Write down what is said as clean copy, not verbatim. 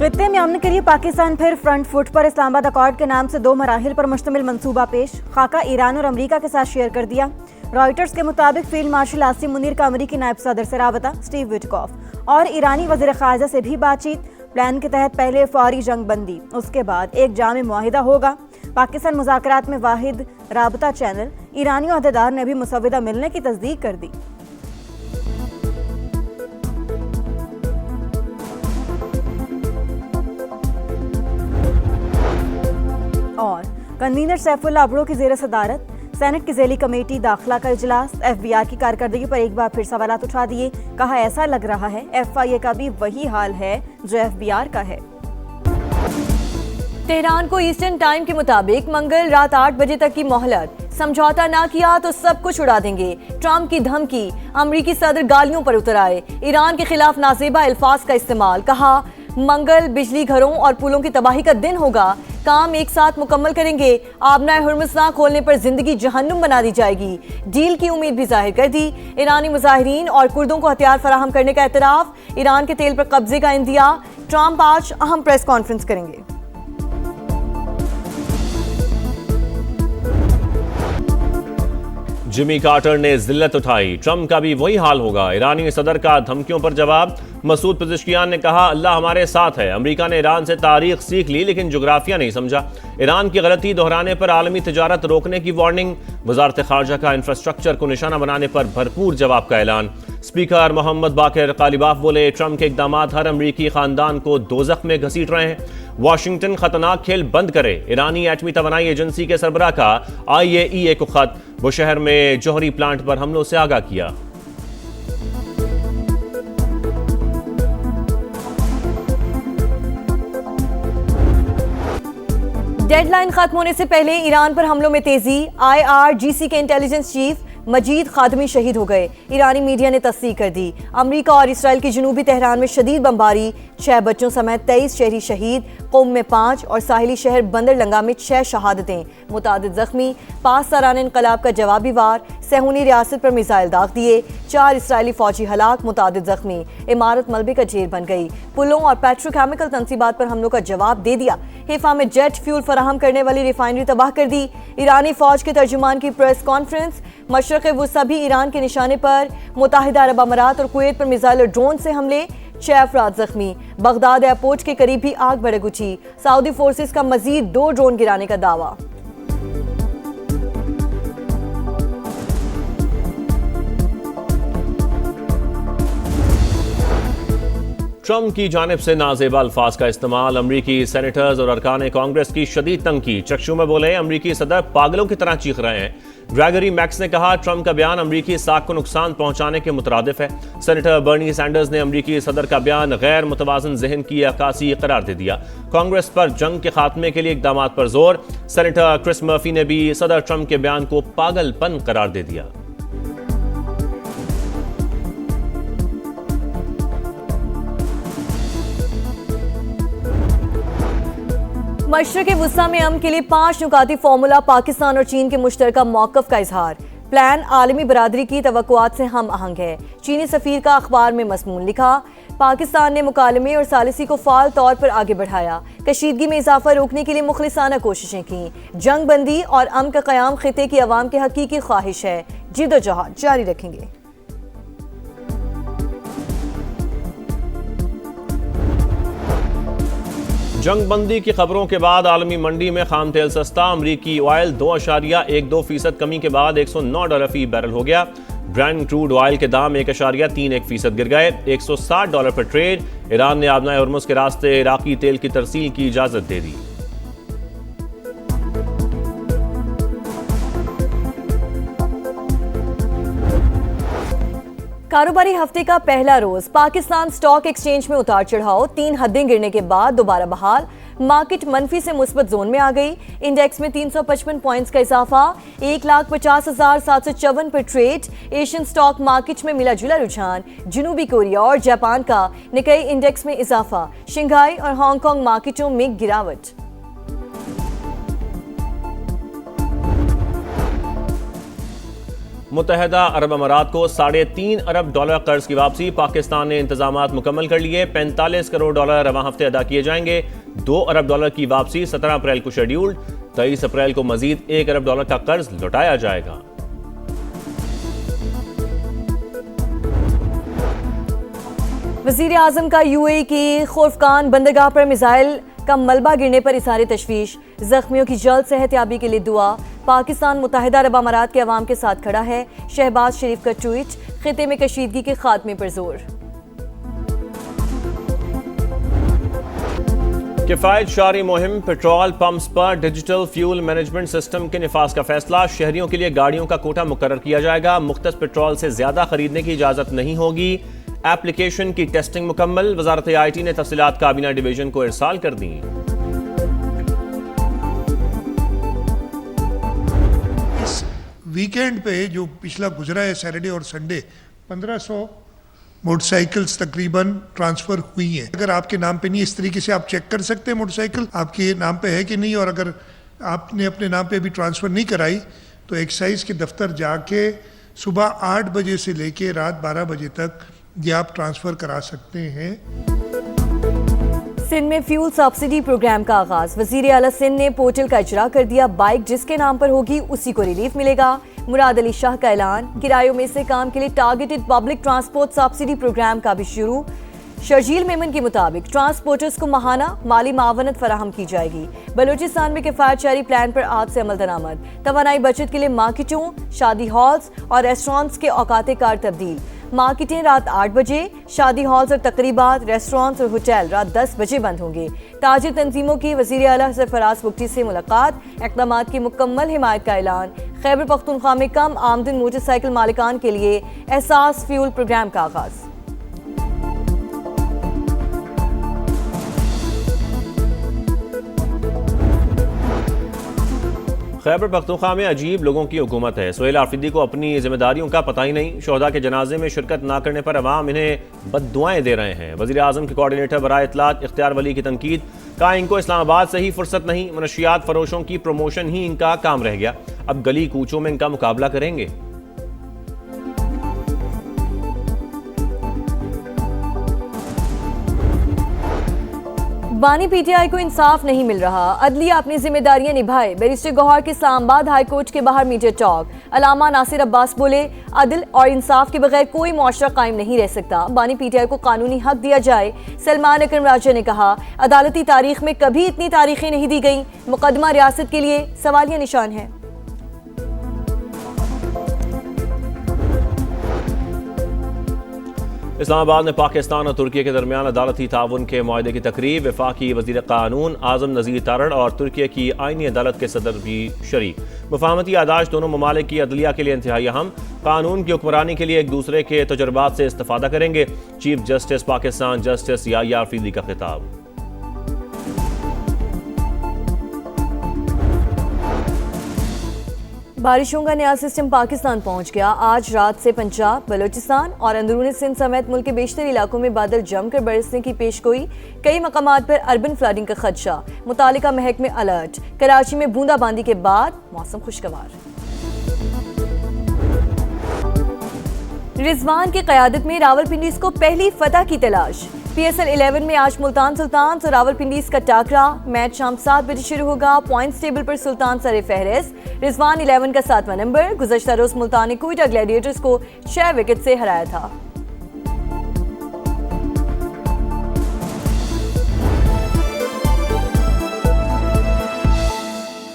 खित्ते में अमन के लिए पाकिस्तान फिर फ्रंट फुट पर। इस्लामाबाद अकॉर्ड के नाम से 2 मराहिल पर मुश्तमिल मंसूबा पेश। खाका ईरान और अमरीका के साथ शेयर कर दिया। रॉयटर्स के मुताबिक फील्ड मार्शल आसिम मुनीर का अमरीकी नायब सदर से राबता। स्टीव विटकॉफ और ईरानी वज़ीर ख़ारजा से भी बातचीत। प्लान के तहत पहले फौरी जंग बंदी, उसके बाद एक जामे मुआहिदा होगा। पाकिस्तान मुज़ाकरात में वाहिद राबता चैनल। ईरानी अहदेदार ने भी मुसव्विदा मिलने की तस्दीक कर दी। और कन्वीनर सैफुल्लाह अबड़ो की ज़ेर सदारत सेनेट की ज़ेली कमेटी दाखिला का इजलास। FBI की कारकर्दगी पर एक बार फिर सवालात उठा दिए। कहा ऐसा लग रहा है FIA का भी वही हाल है जो FBR का है। तेहरान को ईस्टर्न टाइम के मुताबिक मंगल रात 8 बजे तक की मोहलत। समझौता ना किया तो सब कुछ उड़ा देंगे। ट्रंप की धमकी। अमरीकी सदर गालियों पर उतर आए। ईरान के खिलाफ नाजेबा अल्फाज का इस्तेमाल। कहा मंगल बिजली घरों और पुलों की तबाही का दिन होगा। काम एक साथ मुकम्मल करेंगे। आबनाए हुर्मुज़ ना खोलने पर जिंदगी जहन्नुम बना दी जाएगी। डील की उम्मीद भी जाहिर कर दी। ईरानी मुजाहिरीन और कुर्दों को हथियार फराहम करने का एतराफ़। ईरान के तेल पर कब्जे का इंदिया। ट्रंप आज अहम प्रेस कॉन्फ्रेंस करेंगे। जिमी कार्टर ने जिल्लत उठाई। ट्रंप का भी वही हाल होगा। ईरानी सदर का धमकियों पर जवाब। मसूद पेज़ेश्कियान ने कहा अल्लाह हमारे साथ है। अमेरिका ने ईरान से तारीख सीख ली लेकिन जोग्राफिया नहीं समझा। ईरान की गलती दोहराने पर आलमी तिजारत रोकने की वार्निंग। वजारत खारजा का इंफ्रास्ट्रक्चर को निशाना बनाने पर भरपूर जवाब का ऐलान। स्पीकर मोहम्मद बाकिर कालिबाफ बोले ट्रंप के इकदाम हर अमरीकी खानदान को दोज़ख में घसीट रहे हैं। वाशिंगटन खतरनाक खेल बंद करे। ईरानी एटमी तवानाई एजेंसी के सरबराह का IAEA को खत। वो शहर में जौहरी प्लांट पर हमलों से आगाह किया। डेडलाइन खत्म होने से पहले ईरान पर हमलों में तेजी। IRGC के इंटेलिजेंस चीफ मजीद खादमी शहीद हो गए। ईरानी मीडिया ने तस्दीक कर दी। अमेरिका और इसराइल की जनूबी तेहरान में शदीद बमबारी। 6 बच्चों समेत 23 शहरी शहीद। क़ौम में 5 और साहिली शहर बंदर लंगा में 6 शहादतें। मुतादिद जख्मी। 5 सालाना इनकलाब का जवाबी वार। सहूनी रियासत पर मिसाइल दाग दिए। 4 इसराइली फौजी हलाक, मुतादिद जख्मी। इमारत मलबे का ढेर बन गई। पुलों और पेट्रोकेमिकल तंसीबात पर हमलों का जवाब दे दिया। हिफा में जेट फ्यूल फराहम करने वाली रिफाइनरी तबाह कर दी। ईरानी फौज के तर्जुमान की प्रेस कॉन्फ्रेंस। मशरक़ वुस्ता भी ईरान के निशाने पर। मुत्तहिदा अरब अमारात और कुवैत पर मिसाइल और ड्रोन से हमले। 6 अफराद जख्मी। बगदाद एयरपोर्ट के करीब भी आग भड़क उठी। सऊदी फोर्सेस का मजीद 2 ड्रोन गिराने का दावा। ट्रंप की जानिब से नाजेबा अल्फाज का इस्तेमाल। अमरीकी सेनेटर्स और अरकान कांग्रेस की शदीद तंकीद। चक्षु में बोले अमरीकी सदर पागलों की तरह चीख रहे हैं। ग्रेगरी मैक्स ने कहा ट्रंप का बयान अमरीकी साख को नुकसान पहुंचाने के मुतरादिफ है। सेनेटर बर्नी सैंडर्स ने अमरीकी सदर का बयान गैर मुतवाज़न ज़हन की अक्कासी करार दे दिया। कांग्रेस पर जंग के खात्मे के लिए इक़दामात पर जोर। सेनेटर क्रिस मर्फी ने भी सदर ट्रंप के बयान को पागलपन करार दे दिया। मशरक़ वुस्ता में अमन के लिए 5 नुकाती फार्मूला। पाकिस्तान और चीन के मुश्तरका मौक़िफ़ का इजहार। प्लान आलमी बरादरी की तवक्कुआत से हम आहंग है। चीनी सफ़ीर का अखबार में मज़मून लिखा। पाकिस्तान ने मुकालमे और सालिसी को फ़ाल तौर पर आगे बढ़ाया। कशीदगी में इजाफा रोकने के लिए मुखलिसाना कोशिशें की। जंग बंदी और अमन का क़याम ख़ित्ते की अवाम की हकीकी ख्वाहिश है। जिद्दोजहद जारी रखेंगे। जंग बंदी की खबरों के बाद आलमी मंडी में खाम तेल सस्ता। अमरीकी ऑयल 2.12% कमी के बाद $109 फी बैरल हो गया। ब्रेंट क्रूड ऑयल के दाम 1.31% गिर गए। $160 पर ट्रेड। ईरान ने आबनाए हुर्मुज़ के रास्ते इराकी तेल की तरसील की इजाजत दे दी। कारोबारी हफ्ते का पहला रोज पाकिस्तान स्टॉक एक्सचेंज में उतार चढ़ाव। 3 हदें गिरने के बाद दोबारा बहाल। मार्केट मनफी से मुस्बत जोन में आ गई। इंडेक्स में 355 पॉइंट्स का इजाफा। 1,50,754 पर ट्रेड। एशियन स्टॉक मार्केट में मिला जुला रुझान। जनूबी कोरिया और जापान का निकाई इंडेक्स में इजाफा। शंघाई और हांगकांग मार्केटों में गिरावट। मुत्तहदा अरब अमारात को $3.5 अरब कर्ज की वापसी। पाकिस्तान ने इंतजामात मुकम्मल कर लिए। $45 करोड़ रवां हफ्ते अदा किए जाएंगे। $2 अरब की वापसी 17 अप्रैल को शेड्यूल्ड। 23 अप्रैल को मजीद $1 अरब का कर्ज लौटाया जाएगा। वजीर आजम का यूएई की खोरफकान बंदरगाह पर मिसाइल का मलबा गिरने पर इज़हार तशवीश। जख्मियों की जल्द सेहतयाबी के लिए दुआ। पाकिस्तान मुत्तहदा अरब अमारात के अवाम के साथ खड़ा है। शहबाज शरीफ का ट्वीट। खिते में कशीदगी के खात्मे पर जोर। किफायत शारी मुहिम। पेट्रोल पंप्स पर डिजिटल फ्यूल मैनेजमेंट सिस्टम के निफाज का फैसला। शहरियों के लिए गाड़ियों का कोटा मुकर्रर किया जाएगा। मुख्तस पेट्रोल से ज्यादा खरीदने की इजाजत नहीं होगी। एप्लीकेशन की टेस्टिंग मुकम्मल। वजारत IT ने तफसीलात काबीना डिवीजन को इरसाल कर दी। इस वीकेंड पे जो पिछला गुजरा है सैटरडे और संडे 1500 मोटरसाइकिल्स तकरीबन ट्रांसफ़र हुई हैं। अगर आपके नाम पे नहीं, इस तरीके से आप चेक कर सकते हैं मोटरसाइकिल आपके नाम पे है कि नहीं, और अगर आपने अपने नाम पे भी ट्रांसफ़र नहीं कराई तो एक्साइज के दफ्तर जाके सुबह 8 बजे से लेके रात 12 बजे तक ये आप ट्रांसफ़र करा सकते हैं। सिंध में फ्यूल सब्सिडी प्रोग्राम का आगाज। वजीर आला सिंध ने पोर्टल का इजरा कर दिया। बाइक जिसके नाम पर होगी उसी को रिलीफ मिलेगा। मुराद अली शाह का ऐलान। किरायों में से काम के लिए targeted public transport subsidy programme का भी शुरू। शर्जील मेमन के मुताबिक ट्रांसपोर्टर्स को माहाना माली मावनत फराहम की जाएगी। बलूचिस्तान में किफायत शारी प्लान पर आज से अमल दरामद। तवानाई बचत के लिए मार्केटों, शादी हॉल्स और रेस्टोरेंट्स के औकाते कार तब्दील। मार्केटें रात 8 बजे, शादी हॉल्स और तकरीबात, रेस्टोरेंट्स और होटल रात 10 बजे बंद होंगे। ताजिर तंजीमों की वज़ीर आला सरफराज बुगटी से मुलाकात। इक़दामात की मुकम्मल हिमायत का ऐलान। खैबर पख्तूनख्वा में कम आमदन मोटरसाइकिल मालिकान के लिए एहसास फ्यूल प्रोग्राम का आगाज। खैबर पख्तूनख्वा में अजीब लोगों की हुकूमत है। सुहेल आफरीदी को अपनी जिम्मेदारियों का पता ही नहीं। शोहदा के जनाजे में शिरकत ना करने पर अवाम इन्हें बद्दुआएं दे रहे हैं। वज़ीर आज़म के कोऑर्डिनेटर बराए इत्तलात इख्तियार वली की तनकीद। कहा इनको इस्लामाबाद से ही फुर्सत नहीं, मनशियात फरोशों की प्रमोशन ही इनका काम रह गया। अब गली कूचों में इनका मुकाबला करेंगे। बानी PTI को इंसाफ नहीं मिल रहा। अदलिया अपनी जिम्मेदारियां निभाए। बैरिस्टर गौहर के इस्लामाबाद हाई कोर्ट के बाहर मीडिया टॉक। अलामा नासिर अब्बास बोले अदल और इंसाफ के बगैर कोई मुआशरा कायम नहीं रह सकता। बानी PTI को कानूनी हक दिया जाए। सलमान अकरम राजा ने कहा अदालती तारीख में कभी इतनी तारीखें नहीं दी गई। मुकदमा रियासत के लिए सवालिया निशान है। इस्लामाबाद में पाकिस्तान और तुर्की के दरमियान अदालती ताउन के मुआहदे की तकरीब। वफाकी वज़ीर कानून आज़म नज़ीर तारड़ और तुर्की की आईनी अदालत के सदर भी शरीक। मुफाहमती यादाश्त दोनों ममालिक की अदलिया के लिए इंतहाई अहम। कानून की हुक्मरानी के लिए एक दूसरे के तजुर्बात से इस्तेफादा करेंगे। Chief justice Pakistan justice Yahya Afridi का खिताब। बारिशों का नया सिस्टम पाकिस्तान पहुंच गया। आज रात से पंजाब, बलूचिस्तान और अंदरूनी सिंध समेत मुल्क के बेशतर इलाकों में बादल जमकर बरसने की पेशगोई। कई मकामात पर अर्बन फ्लडिंग का खदशा। मुतालिका महकमे अलर्ट। कराची में बूंदाबांदी के बाद मौसम खुशगवार। रिजवान की क़यादत में रावलपिंडीज़ को पहली फतह की तलाश। PSL 11 में आज मुल्तान सुल्तान और रावलपिंडीज़ का टाकरा। मैच शाम 7 बजे शुरू होगा। पॉइंट्स टेबल पर सुल्तान सर फहरिस्त। रिजवान 11 का 7वां नंबर। गुज़श्ता रोज़ मुल्तान ने क्वेटा ग्लैडिएटर्स को 6 विकेट से हराया था।